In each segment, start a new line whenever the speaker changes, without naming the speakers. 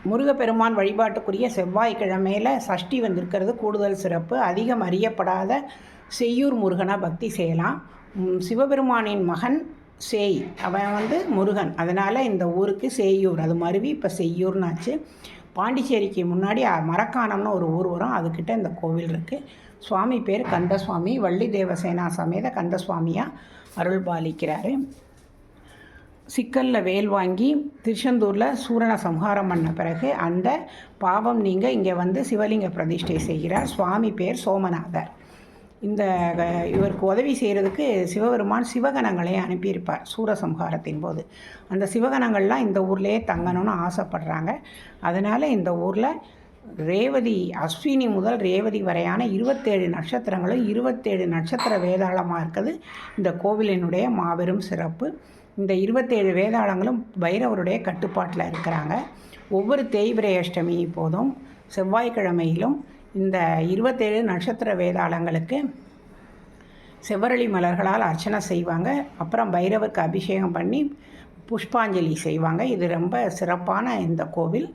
முருகப்பெருமான் வழிபாட்டுக்குரிய செவ்வாய்க்கிழமையில் சஷ்டி வந்திருக்கிறது கூடுதல் சிறப்பு. அதிகம் அறியப்படாத செய்யூர் முருகனை பக்தி செய்யலாம். சிவபெருமானின் மகன் சேய், அவன் முருகன், அதனால் இந்த ஊருக்கு சேயூர், அது மருவி இப்போ செய்யூர்னாச்சு. பாண்டிச்சேரிக்கு முன்னாடி மரக்காணம்னு ஒரு ஊர் வரும், அதுக்கிட்ட இந்த கோவில் இருக்குது. சுவாமி பேர் கந்தசுவாமி, வள்ளி தேவசேனா சமேத கந்தசுவாமியாக அருள் பாலிக்கிறாரு. சிக்கலில் வேல் வாங்கி திருச்செந்தூரில் சூரனை சம்ஹாரம் பண்ண பிறகு அந்த பாவம் நீங்க இங்கே சிவலிங்க பிரதிஷ்டை செய்கிறார். சுவாமி பேர் சோமநாதர். இவருக்கு உதவி செய்கிறதுக்கு சிவபெருமான் சிவகணங்களையும் அனுப்பியிருப்பார் சூரசம்ஹாரத்தின் போது. அந்த சிவகணங்கள்லாம் இந்த ஊர்லேயே தங்கணும்னு ஆசைப்படுறாங்க. அதனால் இந்த ஊரில் ரேவதி, அஸ்வினி முதல் ரேவதி வரையான 27 நட்சத்திரங்களும் 27 நட்சத்திர வேதாளமாக இருக்குது இந்த கோவிலினுடைய மாபெரும் சிறப்பு. இந்த 27 வேதாளங்களும் பைரவருடைய கட்டுப்பாட்டில் இருக்கிறாங்க. ஒவ்வொரு தேய்பிரை அஷ்டமி போதும் செவ்வாய்க்கிழமையிலும் இந்த 27 நட்சத்திர வேதாளங்களுக்கு செவ்வரளி மலர்களால் அர்ச்சனை செய்வாங்க. அப்புறம் பைரவருக்கு அபிஷேகம் பண்ணி புஷ்பாஞ்சலி செய்வாங்க. இது ரொம்ப சிறப்பான இந்த கோவில்.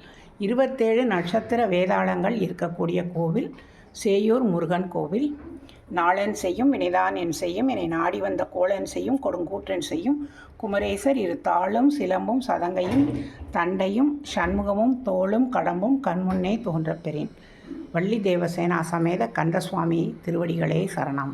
27 நட்சத்திர வேதாளங்கள் இருக்கக்கூடிய கோவில் சேயூர் முருகன் கோவில். நாளென் செய்யும் வினைதான் என் செய்யும், என்னை நாடி வந்த கோளன் செய்யும் கொடுங்கூற்றன் செய்யும் குமரேசர் இரு தாளும் சிலம்பும் சதங்கையும் தண்டையும் சண்முகமும் தோளும் கடம்பும் கண்முன்னே தோன்ற பெறேன். வள்ளி தேவசேனா சமேத கந்தசுவாமி திருவடிகளே சரணம்.